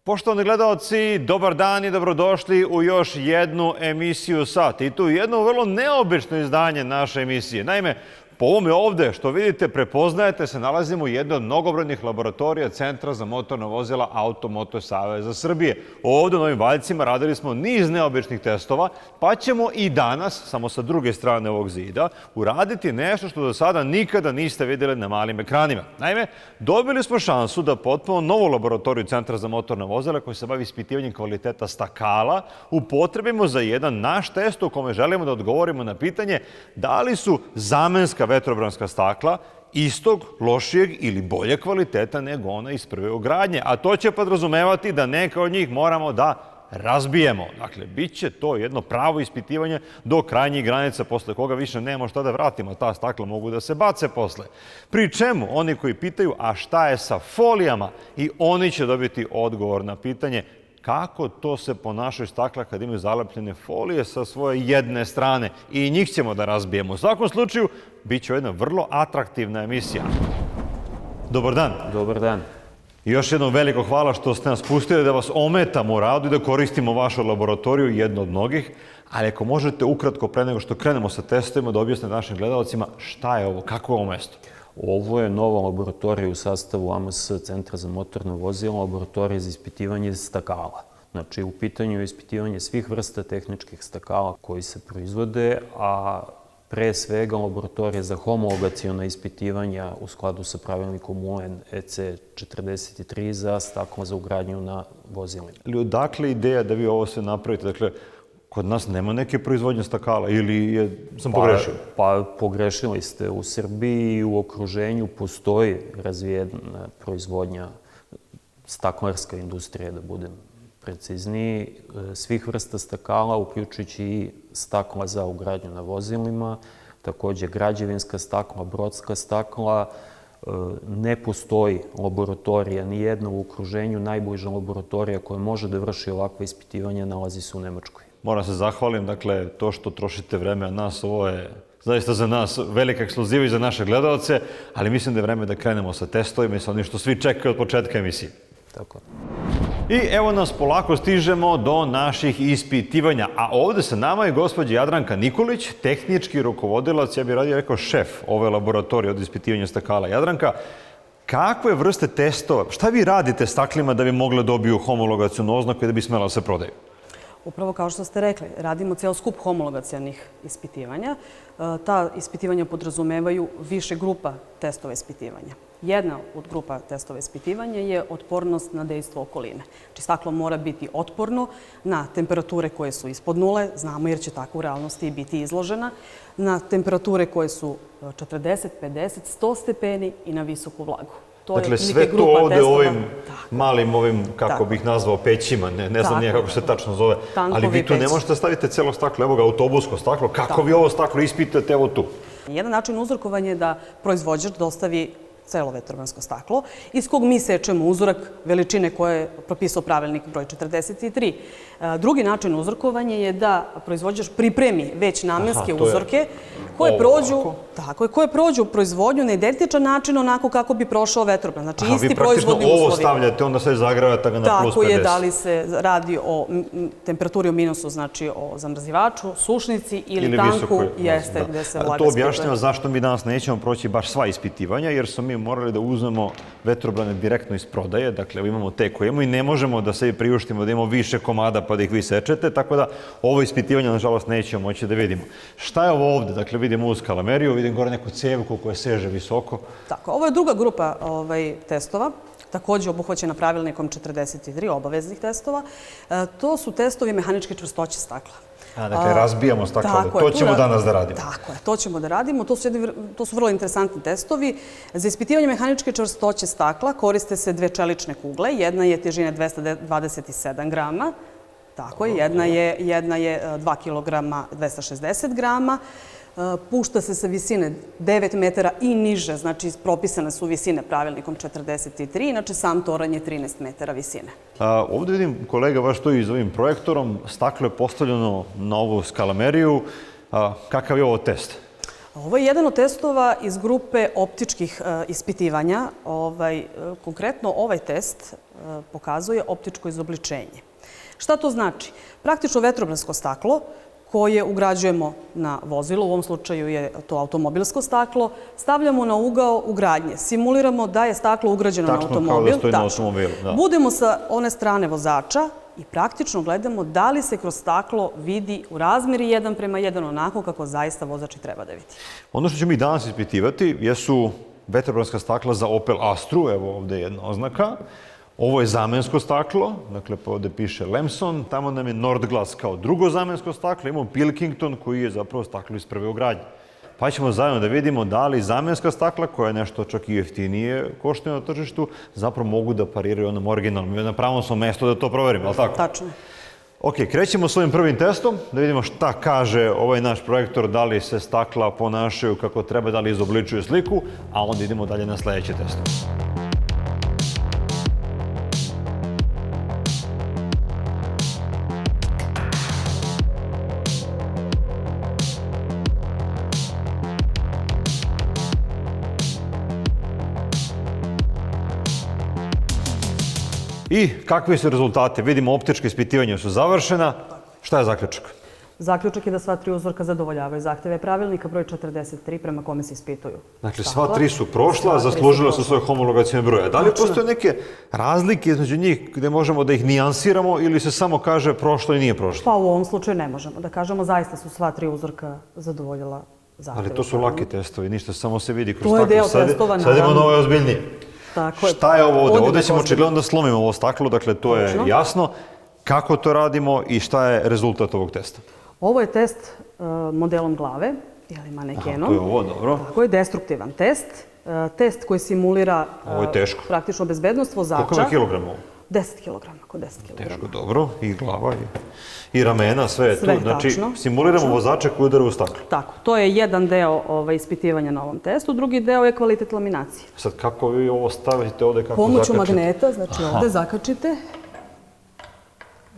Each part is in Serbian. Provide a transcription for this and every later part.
Poštovani gledalci, dobar dan i dobrodošli u još jednu emisiju Sat. I tu jedno vrlo neobično izdanje naše emisije. Naime, po ovome ovde što vidite, prepoznajete, se nalazimo u jednoj od mnogobrojnih laboratorija Centra za motorna vozila Automoto Saveza Srbije. Ovde u Novim Valjcima radili smo niz neobičnih testova, pa ćemo i danas, samo sa druge strane ovog zida, uraditi nešto što do sada nikada niste vidjeli na malim ekranima. Naime, dobili smo šansu da potpuno novu laboratoriju Centra za motorna vozila koji se bavi ispitivanjem kvaliteta stakala upotrebimo za jedan naš test u kome želimo da odgovorimo na pitanje da li su zamenska vetrobranska stakla istog, lošijeg ili bolje kvaliteta nego ona iz prve ugradnje. A to će podrazumevati da neka od njih moramo da razbijemo. Dakle, bit će to jedno pravo ispitivanje do krajnjih granica posle koga više nemamo šta da vratimo. Ta stakla mogu da se bace posle. Pri čemu oni koji pitaju a šta je sa folijama i oni će dobiti odgovor na pitanje kako to se ponašaju stakla kad imaju zalepljene folije sa svoje jedne strane i njih ćemo da razbijemo. U svakom slučaju, bit će jedna vrlo atraktivna emisija. Dobar dan. Dobar dan. I još jednom veliko hvala što ste nas pustili da vas ometamo u radu i da koristimo vašu laboratoriju, jednu od mnogih. Ali ako možete ukratko pre nego što krenemo sa testovima da objasnite našim gledalcima šta je ovo, kako je ovo mesto? Ovo je nova laboratorija u sastavu AMS Centra za motorno vozilo, laboratorija za ispitivanje stakala. Znači, u pitanju je ispitivanje svih vrsta tehničkih stakala koji se proizvode, a pre svega laboratorija za homologaciona ispitivanja u skladu sa pravilnikom UN EC 43 za stakla za ugradnju na vozilima. Ali odakle ideja da vi ovo sve napravite? Dakle, kod nas nema neke proizvodnje stakala ili sam pogrešio? Pa pogrešili ste. U Srbiji i u okruženju postoji razvijena proizvodnja, staklarska industrija, da budem precizniji, svih vrsta stakala, uključujući i stakla za ugradnju na vozilima, takođe građevinska stakla, brodska stakla. Ne postoji laboratorija, ni jedna u okruženju. Najbliža laboratorija koja može da vrši ovakve ispitivanja nalazi se u Nemačkoj. Moram se zahvalim, dakle, to što trošite vreme, a nas ovo je zaista za nas velika ekskluziva i za naše gledalce, ali mislim da je vreme da krenemo sa testovima i sa onim što svi čekaju od početka emisije. Tako. I evo nas polako stižemo do naših ispitivanja, a ovde sa nama je gospođa Jadranka Nikolić, tehnički rukovodilac, ja bih radio rekao šef ove laboratorije od ispitivanja stakala. Jadranka, kakve vrste testova, šta vi radite staklima da bi mogle dobiju homologacionu oznaku i da bi smela da se prodaju? Upravo kao što ste rekli, radimo cijel skup homologacijanih ispitivanja. Ta ispitivanja podrazumevaju više grupa testova ispitivanja. Jedna od grupa testova ispitivanja je otpornost na dejstvo okoline. Znači, staklo mora biti otporno na temperature koje su ispod nule, znamo jer će tako u realnosti i biti izložena, na temperature koje su 40, 50, 100 stepeni i na visoku vlagu. Dakle, sve to ovde u ovim malim, kako bih nazvao, pećima, ne znam nije kako se tačno zove, ali vi tu ne možete da stavite celo staklo, evo ga, autobusko staklo, kako vi ovo staklo ispitate, evo tu? Jedan način uzorkovanja je da proizvođač dostavi celo vetrobransko staklo, iz kog mi sečemo uzorak veličine koje je propisao pravilnik broj 43. Drugi način uzorkovanja je da proizvođač pripremi već namenske uzorke koje prođu u proizvodnju na identičan način onako kako bi prošao vetrobran. Znači, isti proizvodni uslovi. Vi praktično ovo stavljate, onda sve zagravate ga na plus 50. Tako je, da li se radi o temperaturi u minusu, znači o zamrzivaču, sušnici ili tanku, jeste gde se vlaga to objašnjava zašto mi danas nećemo proći baš sva ispitivanja, jer smo mi morali da uzmemo vetrobrane direktno iz prodaje, dakle imamo te koje imamo i ne možemo da sebi priuštimo da imamo više komada pa da ih vi sečete, tako da ovo ispitivanje, nažalost, nećemo moći da vidimo. Šta je ovo ovde? Dakle, vidimo ovu skalameriju, vidim gore neku cevku koja seže visoko. Tako, ovo je druga grupa testova, takođe obuhvaćena pravilnikom 43 obaveznih testova. To su testovi mehaničke čvrstoće stakla. Dakle, razbijamo staklo, to ćemo danas da radimo. Tako je, to ćemo da radimo. To su vrlo interesantni testovi. Za ispitivanje mehaničke čvrstoće stakla koriste se dve čelične kugle. Jedna je težine 227 grama, tako je, jedna je 2 kilograma 260 grama. Pušta se sa visine 9 metara i niže, znači propisane su visine pravilnikom 43, inače sam toranj je 13 metara visine. Ovde vidim kolega vaš stoji iz ovim projektorom, staklo je postavljeno na ovu skalameriju. Kakav je ovo test? Ovo je jedan od testova iz grupe optičkih ispitivanja. Konkretno ovaj test pokazuje optičko izobličenje. Šta to znači? Praktično vetrobransko staklo koje ugrađujemo na vozilo, u ovom slučaju je to automobilsko staklo, stavljamo na ugao ugradnje. Simuliramo da je staklo ugrađeno na automobil. Tačno kao da stoji na automobilu. Budemo sa one strane vozača i praktično gledamo da li se kroz staklo vidi u razmeri 1:1 onako kako zaista vozač i treba da vidi. Ono što ćemo i danas ispitivati jesu vetrobranska stakla za Opel Astru, evo ovde je jedna oznaka. Ovo je zamensko staklo, dakle ovde piše Lemson, tamo nam je Nordglass kao drugo zamensko staklo, imamo Pilkington koji je zapravo staklo iz prve ugradnje. Pa ćemo zajedno da vidimo da li zamenska stakla, koja je nešto čak i jeftinije koštaju na tržištu, zapravo mogu da pariraju onom originalnom. Na pravom smo mesto da to proverimo, ali tako? Tačno. Ok, krećemo s ovim prvim testom, da vidimo šta kaže ovaj naš projektor, da li se stakla ponašaju kako treba, da li izobličuju sliku, a onda idemo dalje na sledeće testo. I kakvi su rezultate? Vidimo, optička ispitivanja su završena. Šta je zaključak? Zaključak je da sva tri uzorka zadovoljavaju zahteve pravilnika broj 43 prema kome se ispituju. Dakle, sva tri su prošla, zaslužila su svoje homologacijne broje. Da li postoje neke razlike između njih gde možemo da ih nijansiramo ili se samo kaže prošlo i nije prošlo? Pa u ovom slučaju ne možemo da kažemo, zaista su sva tri uzorka zadovoljila zahteve. Ali to su laki testovi, ništa, samo se vidi kroz To je staklo. deo testova, Sad idemo naravno. na ovo ozbiljnije. Tako je. Šta je ovo ovde? Ovde ćemo posljednje. očigledno da slomimo ovo staklo, dakle to je Točno. jasno. Kako to radimo i šta je rezultat ovog testa? Ovo je test modelom glave, ili manekenom. To je ovo, dobro. Tako je, destruktivan test. Test koji simulira Ovo je teško. praktično bezbednost vozača. Koliko je kilograma ovo? 10 kg, oko 10 kg. Teško, dobro. I glava i ramena, sve je tu. Sve, Znači, tačno. simuliramo vozača koji udara u staklo. Tako, to je jedan deo ispitivanja na ovom testu, drugi deo je kvalitet laminacije. Sad, kako vi ovo stavite ovde, kako Pomoću zakačite? magneta, znači ovde zakačite.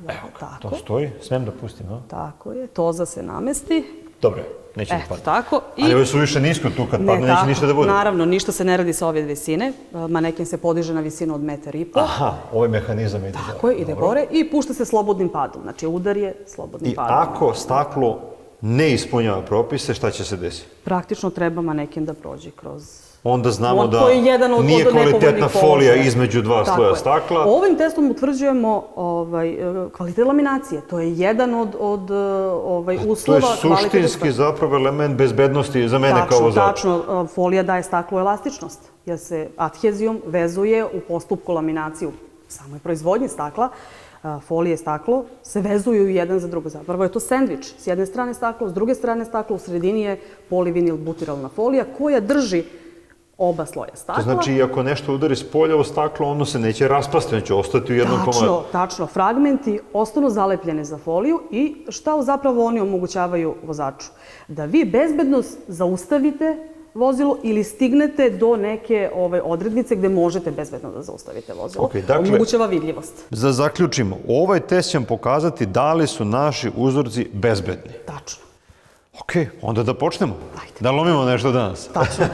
Evo, tako. To stoji, smem da pustim, a? Tako je, toza se namesti. Dobro, neće mi Eto, padati. tako. Ali ovo su više nisko tu, kad padne, neće tako. ništa da bude. Naravno, ništa se ne radi sa ove visine. Maneken se podiže na visinu od 1,5 m. Aha, ovaj mehanizam ide gore. Tako je, ide gore i pušta se slobodnim padom. Znači, udar je slobodnim I padom. ako staklo ne ispunjava propise, šta će se desiti? Praktično treba maneken da prođe kroz... Onda znamo da To je jedan od nije kvalitetna nepovoljnih folija položaja. između dva Tako sloja je. stakla. Ovim testom utvrđujemo kvalitet laminacije. To je jedan od To uslova je suštinski zapravo element bezbednosti za mene kao vozača. Tačno, folija daje staklu elastičnost, jer se adhezijom vezuje u postupku laminacije u samoj proizvodnji stakla. Folije i staklo se vezuju jedan za drugo. Zapravo je to sendvič. S jedne strane staklo, s druge strane staklo, u sredini je polivinil butiralna folija koja drži oba sloja stakla. To znači, i ako nešto udari s polja u staklo, ono se neće raspasti, neće ostati u jednom komadu. Tačno. Fragmenti ostanu zalepljeni za foliju i šta zapravo oni omogućavaju vozaču? Da vi bezbedno zaustavite vozilo ili stignete do neke odrednice gde možete bezbedno da zaustavite vozilo. Ok, dakle- Omogućava vidljivost. Da zaključimo, ovaj test će vam pokazati da li su naši uzorci bezbedni. Tačno. Ok, onda da počnemo. Ajde. Da lomimo nešto danas. Tačno.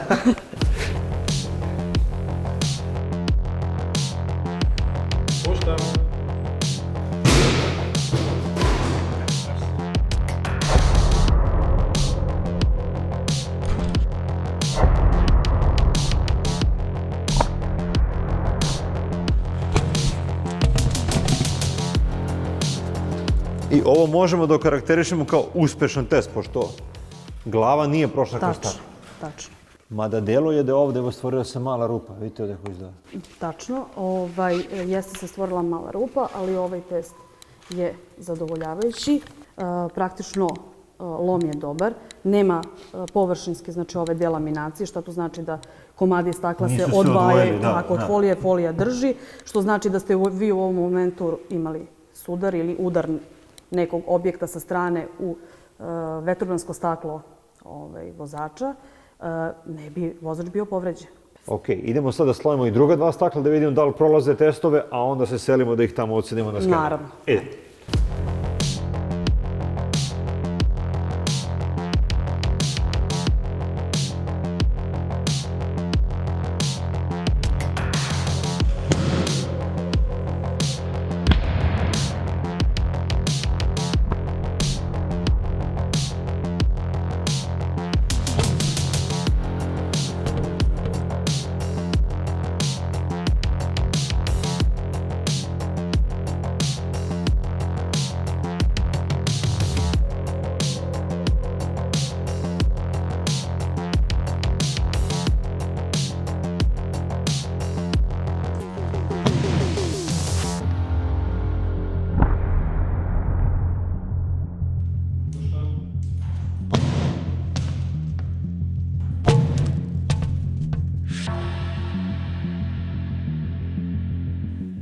I ovo možemo da okarakterišemo kao uspešan test, pošto glava nije prošla kroz Tačno. staklo. Tačno. Mada deluje da je ovde stvorila se mala rupa. Vidite ovde kako izgleda. Tačno. Jeste se stvorila mala rupa, ali ovaj test je zadovoljavajući. Praktično lom je dobar. Nema površinske, znači ove delaminacije, što to znači da komadi stakla Nisu se se odvajaju odvojili, da, tako od da. folije, folija drži, što znači da ste vi u ovom momentu imali sudar ili udar nekog objekta sa strane u vetrobransko staklo vozača, ne bi vozač bio povređen. Ok, idemo sad da slojimo i druga dva stakla da vidimo da li prolaze testove, a onda se selimo da ih tamo ocenimo na skeneru. Naravno. Idemo.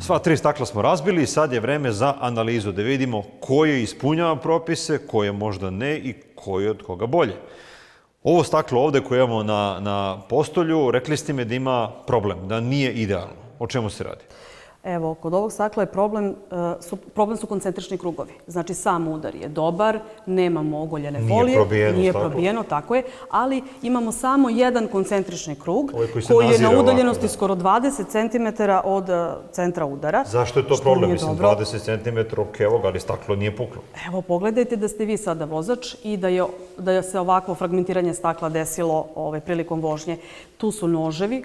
Sva 3 stakla smo razbili i sad je vreme za analizu, da vidimo koje ispunjava propise, koje možda ne i koje od koga bolje. Ovo staklo ovde koje imamo na postolju, rekli ste mi da ima problem, da nije idealno. O čemu se radi? Evo, kod ovog stakla je problem su koncentrični krugovi. Znači, sam udar je dobar, nemamo ogoljene folije. Nije probijeno, tako je, ali imamo samo jedan koncentrični krug koji je na udaljenosti skoro 20 cm od centra udara. Zašto je to problem? Mislim, 20 cm, ok, ali staklo nije puklo. Evo, pogledajte da ste vi sada vozač i da je se ovakvo fragmentiranje stakla desilo prilikom vožnje. Tu su noževi,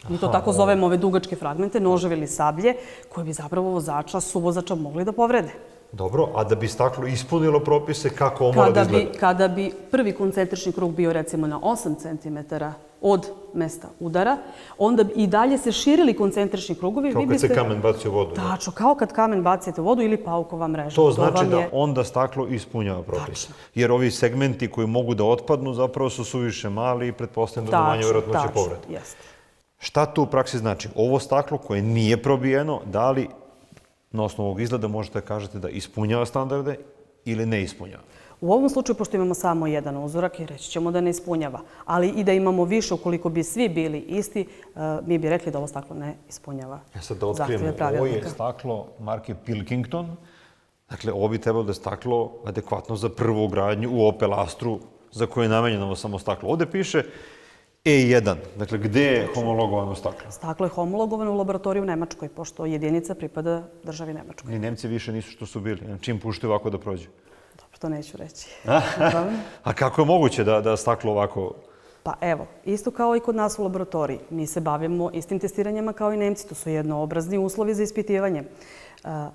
mi to tako zovemo ove dugačke fragmente, noževi ili sablje, koje bi zapravo vozača, suvozača mogli da povrede. Dobro, a da bi staklo ispunilo propise, kako ovo mora da izgleda? Kada bi prvi koncentrični krug bio recimo na 8 cm od mesta udara, onda i dalje se širili koncentrični krugovi. Kao kad se kamen baci u vodu. Tačno, kao kad kamen bacite u vodu ili paukova mreža. To znači da onda staklo ispunjava propise. Jer ovi segmenti koji mogu da otpadnu zapravo su suviše mali i pretpostavljam da manje vjerojatnoće povrede. Jeste. Šta to u praksi znači? Ovo staklo koje nije probijeno, da li na osnovu ovog izgleda možete da kažete da ispunjava standarde ili ne ispunjava? U ovom slučaju, pošto imamo samo jedan uzorak, reći ćemo da ne ispunjava. Ali i da imamo više, ukoliko bi svi bili isti, mi bi rekli da ovo staklo ne ispunjava zahtjeve pravilnika. Ovo je staklo marke Pilkington. Dakle, ovo bi trebalo da je staklo adekvatno za prvu ugradnju u Opel Astru za koje je namenjeno ovo samo staklo. Ovde piše E1. Dakle, gde je homologovano staklo? Staklo je homologovano u laboratoriju u Nemačkoj, pošto jedinica pripada državi Nemačkoj. Ni Nemci više nisu što su bili. Čim puštaju ovako da prođe? Dobro, to neću reći. A kako je moguće da staklo ovako... Pa evo, isto kao i kod nas u laboratoriji. Mi se bavimo istim testiranjima kao i Nemci. To su jednoobrazni uslovi za ispitivanje.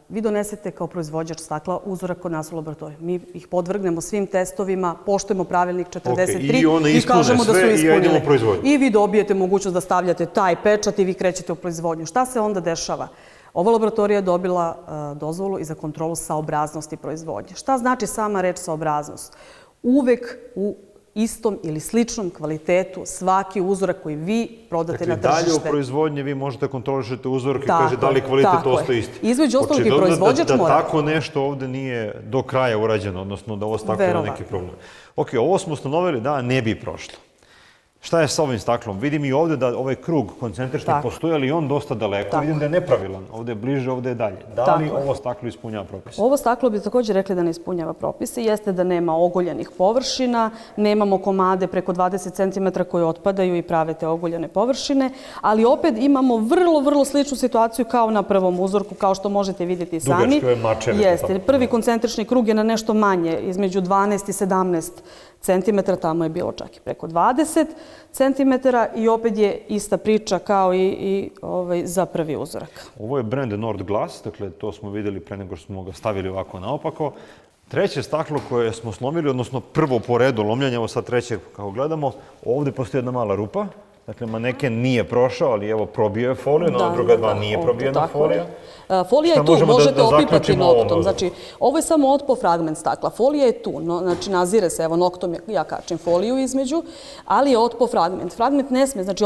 Vi donesete kao proizvođač stakla uzorak kod nas u laboratoriju. Mi ih podvrgnemo svim testovima, poštujemo pravilnik 43 i kažemo da su ispunili. I vi dobijete mogućnost da stavljate taj pečat i vi krećete u proizvodnju. Šta se onda dešava? Ova laboratorija je dobila dozvolu i za kontrolu saobraznosti proizvodnje. Šta znači sama reč saobraznost? Uvek u istom ili sličnom kvalitetu svaki uzorak koji vi prodate na tržište. Dakle, dalje u proizvodnji vi možete kontrolišete uzorak i kaže da li kvalitet ostaje isti. Između ostalog i proizvođač mora. Da tako nešto ovde nije do kraja urađeno, odnosno da ovo staklo ima neki problem. Ok, ovo smo ustanovili da ne bi prošlo. Šta je sa ovim staklom? Vidim i ovde da ovaj krug koncentrični postoji, ali on dosta daleko. Vidim da je nepravilan. Ovde je bliže, ovde je dalje. Da li ovo staklo ispunjava propise? Ovo staklo bi također rekli da ne ispunjava propise. Jeste da nema ogoljenih površina, nemamo komade preko 20 cm koji otpadaju i prave te ogoljene površine, ali opet imamo vrlo sličnu situaciju kao na prvom uzorku, kao što možete vidjeti sami. Dugačke ove mačeve. Jeste. Prvi koncentrični krug je na nešto manje, između 12 i 17 centimetara, tamo je bilo čak i preko 20 centimetara i opet je ista priča kao i za prvi uzorak. Ovo je brand Nord Glass, dakle to smo vidjeli pre nego što smo ga stavili ovako naopako. Treće staklo koje smo slomili, odnosno prvo po redu lomljanja, ovo sad treće kako gledamo, ovde postoji jedna mala rupa. Dakle, maneken nije prošao, ali evo probio je foliju, na druga dva nije probijena folija. Folija je tu, možete opipati noktom. Znači, ovo je samo otpo fragment stakla. Folija je tu, znači nazire se, evo noktom ja kačem foliju između, ali je otpo fragment. Fragment ne sme, znači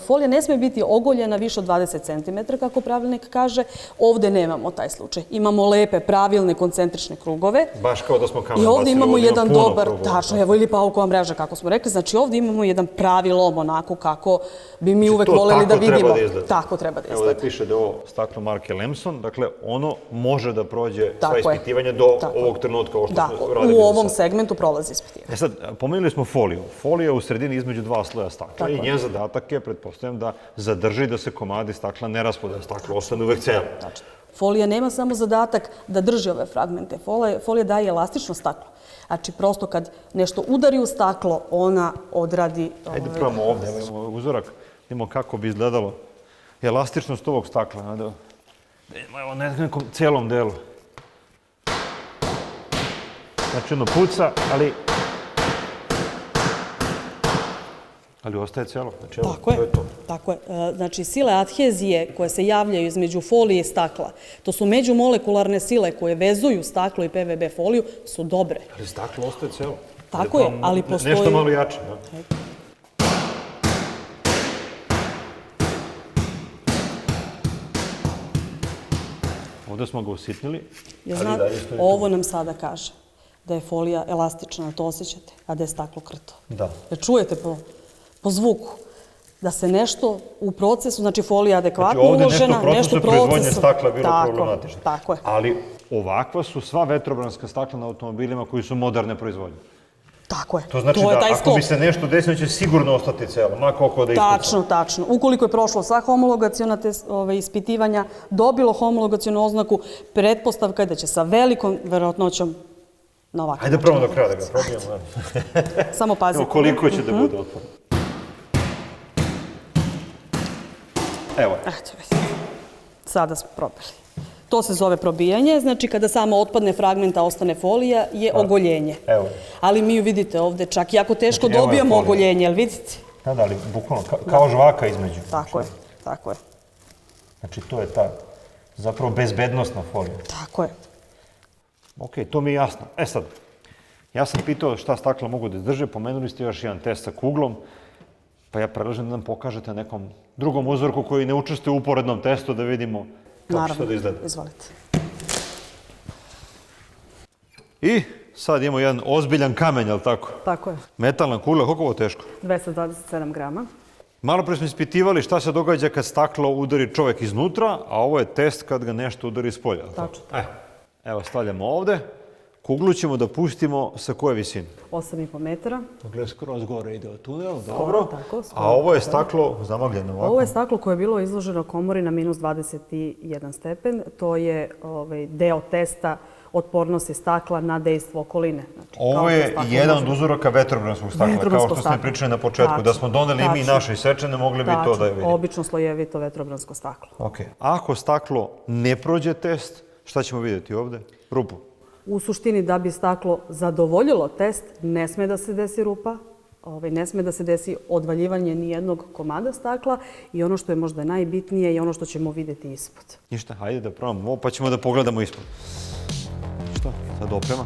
folija ne sme biti ogoljena više od 20 cm, kako pravilnik kaže. Ovde nemamo taj slučaj. Imamo lepe, pravilne koncentrične krugove. Baš kao da smo kamen bacili. I ovde imamo jedan dobar, tačno, evo ili paukova mreža, kako smo rekli. Znači, ovde imamo jedan pravi lom, onako kako bi mi uvek voljeli da vidimo. Tako treba da izgleda. Evo da piše da je ovo staklo marke Lemson, dakle ono može da prođe sva ispitivanja do ovog trenutka. Da, u ovom segmentu prolazi ispitivanje. Sad, pomenuli smo foliju. Folija je u sredini između dva sloja stakla i njen zadatak je, pretpostavljam, da zadrži da se komadi stakla ne raspodaju, staklo ostane uvek celo. Folija nema samo zadatak da drži ove fragmente. Folija daje elastično staklo. Znači, prosto kad nešto udari u staklo, ona odradi... Hajde probamo ovdje, evo uzorak, vidimo kako bi izgledalo elastičnost ovog stakla. Evo na nekom cijelom delu. Znači, ono puca, ali ostaje cijelo. Tako je. Znači, sile adhezije koje se javljaju između folije i stakla, to su međumolekularne sile koje vezuju staklo i PVB foliju, su dobre. Ali staklo ostaje cijelo. Tako je, ali postoji... Nešto malo jače, da? Ovde smo ga usitnili. Ja ali znam, dalje stoji tu. ovo nam sada kaže da je folija elastična, to osjećate, a da je staklo krto. Da. Jer čujete po zvuku da se nešto u procesu, znači folija adekvatno uložena, nešto u procesu proizvodnje stakla bilo problematično. Tako je. Ali ovakva su sva vetrobranska stakla na automobilima koji su moderne proizvodnje. Tako je. To znači je da taj ako sklop. bi se nešto desilo, će sigurno ostati celo, ma koliko da ispuca. Tačno. Ukoliko je prošlo sva homologaciona ispitivanja, dobilo homologacionu oznaku, pretpostavka je da će sa velikom verovatnoćom na ovakav Ajde način. probamo do kraja da ga probijemo. Samo pazite. Evo koliko će da bude otporno. Evo. Eto, vidite. Sada smo probali. To se zove probijanje, znači kada samo otpadne fragmenta, ostane folija, je ogoljenje. Evo. Ali mi ju vidite ovde, čak jako teško Znači, evo je dobijamo folija. ogoljenje, jel vidite? Da, ali bukvalno kao žvaka između. Tako je. Znači, to je ta zapravo bezbednostna folija. Tako je. Ok, to mi je jasno. E sad, ja sam pitao šta stakla mogu da izdrže, pomenuli ste još jedan test sa kuglom, pa ja predlažem da nam pokažete nekom drugom uzorku koji ne učestvuje u uporednom testu da vidimo kako će to da izgleda. Izvolite. I sad imamo jedan ozbiljan kamen, jel tako? Tako je. Metalna kugla, koliko je ovo teško? 227 grama. Malo pre smo ispitivali šta se događa kad staklo udari čovek iznutra, a ovo je test kad ga nešto udari iz polja. Tačno. Evo, stavljamo ovde. Kuglu ćemo da pustimo sa koje visine? 8,5 metara. Dakle, skroz gore ide tunel, dobro. Tako, A ovo je staklo zamagljeno ovako? Ovo je staklo koje je bilo izloženo komori na minus 21 stepen. To je deo testa otpornosti stakla na dejstvo okoline. Znači, Ovo je jedan od uzoraka vetrobranskog stakla, kao što ste pričali na početku. Da smo doneli i mi naše isečene, mogli bi to da je vidimo. Obično slojevito vetrobransko staklo. Ok. Ako staklo ne prođe test, šta ćemo vidjeti ovde? Rupu. U suštini, da bi staklo zadovoljilo test, ne sme da se desi rupa, ne sme da se desi odvaljivanje ni jednog komada stakla i ono što je možda najbitnije je ono što ćemo vidjeti ispod. Ništa, hajde da probamo ovo pa ćemo da pogledamo ispod. Šta? Sad oprema.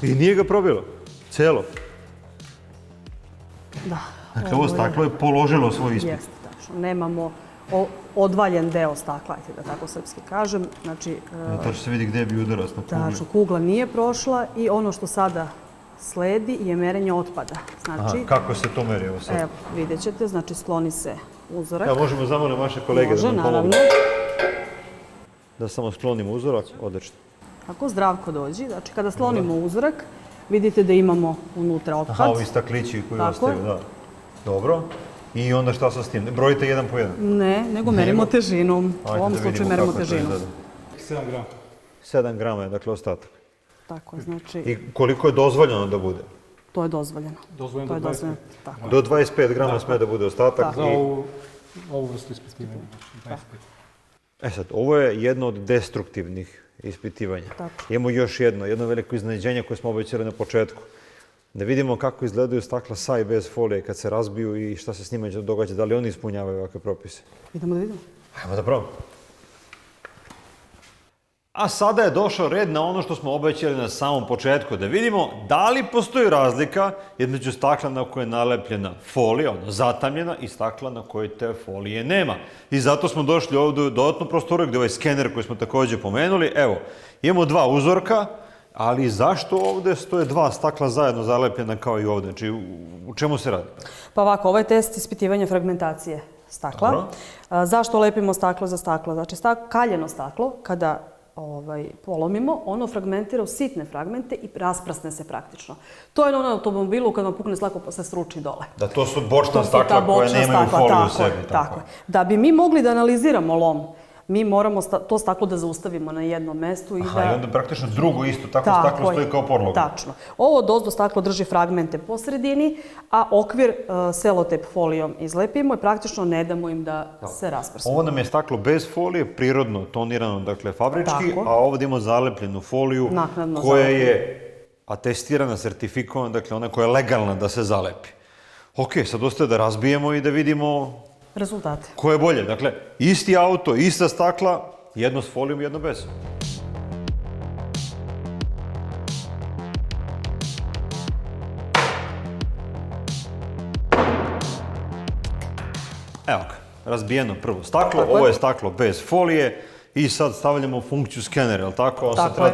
I nije ga probilo. Celo. Da. Dakle, ovo staklo je položilo svoj ispit. Jeste, tačno. Nemamo odvaljen deo stakla, ajte da tako srpski kažem. Znači, Tačno se vidi gde bi udarac na kugli. tačno, kugla nije prošla i ono što sada sledi je merenje otpada. Znači, Kako se to meri ovo sad? evo, vidjet ćete, znači skloni se uzorak. Ja, možemo zamoliti vaše kolege Može, da nam pomognu. naravno. Da samo sklonimo uzorak, odlično. Ako Zdravko dođi, znači kada slonimo uzorak, vidite da imamo unutra otpad. Aha, ovi staklići koji Tako ostaju, je. da. Dobro. I onda šta sa s tim? Brojite jedan po jedan. Ne, nego merimo težinom. U Ajde ovom da slučaju vidimo merimo kako to težinom. izgleda. 7 grama. 7 grama je, dakle, ostatak. Tako je, znači, I koliko je dozvoljeno da bude? to je dozvoljeno. Dozvoljeno To je do 25. dozvoljeno, tako. Do 25 grama sme da bude ostatak. Za I... ovu vrstu ispitivanja, znači 25. sad, ovo je jedno od destruktivnih ispitivanja. Tako. Imamo još jedno veliko iznenađenje koje smo obećali na početku. Da vidimo kako izgledaju stakla sa i bez folije kad se razbiju i šta se s njima događa, da li oni ispunjavaju ovakve propise. Idemo da vidimo. Ajmo da probamo. A sada je došao red na ono što smo obećali na samom početku, da vidimo da li postoji razlika između stakla na koje je nalepljena folija, ono zatamljena, i stakla na kojoj te folije nema. I zato smo došli ovdje u dodatnu prostoru gdje ovaj skener koji smo također pomenuli. Evo, imamo dva uzorka, ali zašto ovdje stoje dva stakla zajedno zalepljena kao i ovdje? Znači, u čemu se radi? Pa ovako, ovo je test ispitivanja fragmentacije stakla. Dobro. Zašto lepimo staklo za staklo? Znači, kaljeno staklo, kada polomimo, ono fragmentira u sitne fragmente i rasprasne se praktično. To je ono automobilu kad vam pukne slako pa se sruči dole. Da to su bočna To su stakla ta koja bočna nemaju stakla, foliju u tako je, sebi. tako je. Da bi mi mogli da analiziramo lom, mi moramo to staklo da zaustavimo na jednom mestu i Aha, da... i onda praktično drugo isto, tako staklo stoji kao podloga. Tačno. Ovo dozdo staklo drži fragmente po sredini, a okvir selotep folijom izlepimo i praktično ne damo im da se rasprsu. Ovo nam je staklo bez folije, prirodno tonirano, dakle fabrički, Tako. a ovdje imamo zalepljenu foliju Naknadno koja zalepljenu. je atestirana, sertifikovana, dakle ona koja je legalna da se zalepi. Ok, sad ostaje da razbijemo i da vidimo rezultate. Ko je bolje? Dakle, isti auto, ista stakla, jedno s folijom, jedno bez. Evo ga, razbijeno prvo staklo, ovo je staklo bez folije i sad stavljamo u funkciju skenera, jel tako? On sad treba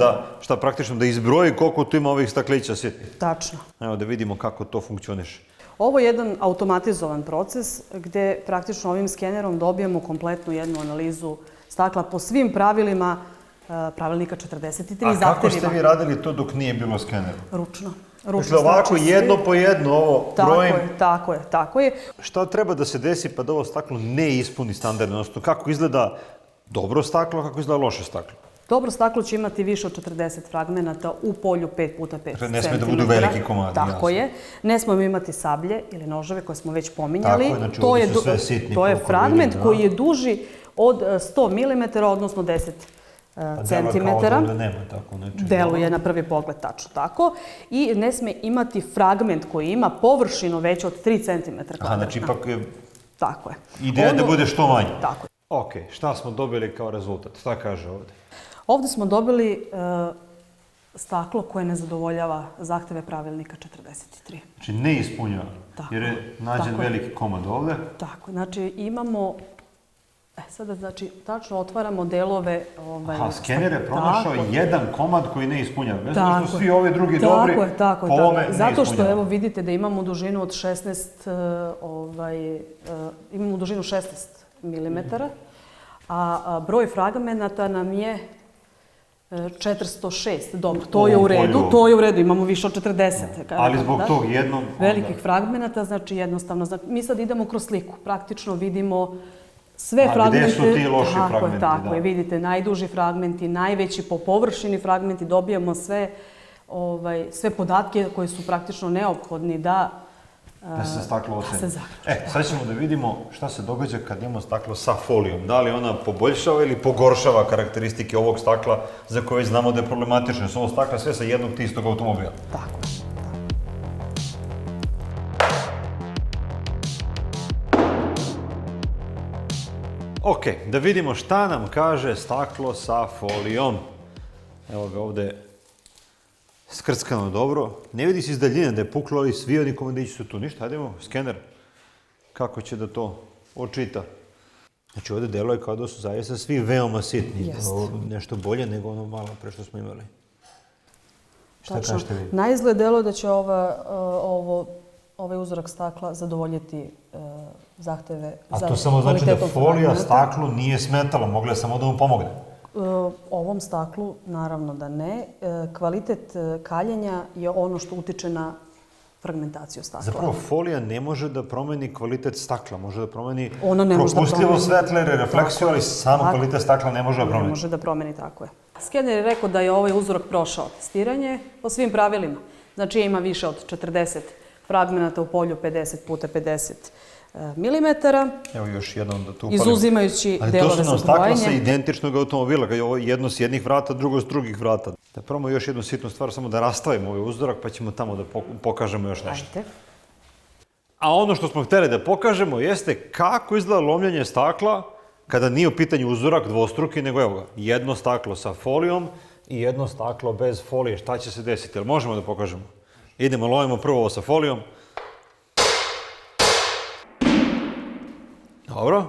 da, praktično da izbroji koliko tu ima ovih staklića sitnih. Tačno. Evo da vidimo kako to funkcioniše. Ovo je jedan automatizovan proces gde praktično ovim skenerom dobijamo kompletnu jednu analizu stakla po svim pravilima pravilnika 43 A kako ste zahtevima. vi radili to dok nije bilo skenera? Ručno. Dakle, ovako jedno po jedno ovo brojim. Tako je. Šta treba da se desi pa da ovo staklo ne ispuni standard, odnosno kako izgleda dobro staklo, kako izgleda loše staklo? Dobro staklo će imati više od 40 fragmenata u polju 5x5 cm. Ne sme da budu veliki komadi. Tako je. Ne smemo imati sablje ili noževe koje smo već pominjali. Tako je, znači ovdje su sve sitni. To je fragment koji je duži od 100 mm, odnosno 10 cm. Deluje na prvi pogled tačno tako. I ne sme imati fragment koji ima površinu veću od 3 cm. Aha, znači ipak je... Tako je. Ideja da bude što manje. Tako je. Ok, šta smo dobili kao rezultat? Šta kaže ovdje? Ovdje smo dobili staklo koje ne zadovoljava zahteve pravilnika 43. Znači ne ispunjava, jer je nađen veliki komad ovdje. Tako, znači imamo, sada znači tačno otvaramo delove... Aha, skener je pronašao jedan komad koji ne ispunjava. Bez da su svi ovi drugi dobri, po ovome ne ispunjava. Zato što evo vidite da imamo dužinu od 16, imamo dužinu 16 mm, a broj fragmenata nam je 406. Dobro, to je u redu, imamo više od 40. Ali zbog tog jednog... Velikih fragmenata, znači jednostavno, mi sad idemo kroz sliku, praktično vidimo sve fragmente. Gde su ti loši fragmenti? Tako je, vidite, najduži fragmenti, najveći po površini fragmenti, dobijamo sve podatke koji su praktično neophodni da se staklo oceni. Sad ćemo da vidimo šta se događa kad imamo staklo sa folijom. Da li ona poboljšava ili pogoršava karakteristike ovog stakla za koje već znamo da je problematično. Su ovo stakla sve sa jednog te istog automobila. Tako je. Ok, da vidimo šta nam kaže staklo sa folijom. Evo ga ovdje skrckano dobro. Ne vidi se iz daljine da je puklo, ali svi oni komadići su tu. Ništa, hajdemo, skener. Kako će da to očita? Znači ovdje deluje kao da su zaista svi veoma sitni. Nešto bolje nego ono malo pre što smo imali. Šta kažete vi? Na izgled deluje da će ovaj uzorak stakla zadovoljiti zahteve za kvalitetom fragmenta. A to samo znači da folija staklu nije smetala, mogla je samo da mu pomogne. Ovom staklu naravno da ne. Kvalitet kaljenja je ono što utiče na fragmentaciju stakla. Zapravo folija ne može da promeni kvalitet stakla, može da promeni propustljivo svetle ili refleksiju, ali samo kvalitet stakla ne može da promeni. Ne može da promeni, tako je. Skener je rekao da je ovaj uzorak prošao testiranje po svim pravilima. Znači ima više od 40 fragmenata u polju 50x50 milimetara. Evo još jednom da tu upalim. Izuzimajući delove za brojenje. Ali to su nam stakla sa identičnog automobila, kad je ovo jedno s jednih vrata, drugo s drugih vrata. Da probamo još jednu sitnu stvar, samo da rastavimo ovaj uzorak, pa ćemo tamo da pokažemo još nešto. Ajde. A ono što smo htjeli da pokažemo jeste kako izgleda lomljenje stakla kada nije u pitanju uzorak dvostruki, nego evo ga, jedno staklo sa folijom i jedno staklo bez folije. Šta će se desiti? Jel možemo da pokažemo? Idemo, lovimo prvo ovo sa folijom. Dobro,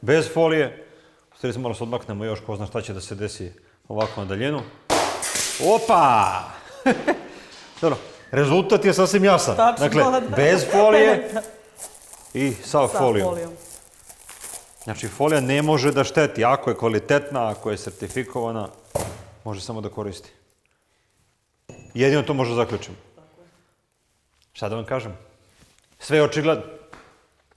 bez folije. Stvari se malo se odmaknemo još, ko zna šta će da se desi ovako na daljinu. Opa! Dobro, rezultat je sasvim jasan. Dakle, bez folije i sa folijom. Znači, folija ne može da šteti. Ako je kvalitetna, ako je sertifikovana, može samo da koristi. Jedino to može da zaključimo. Šta da vam kažem? Sve je očigledno.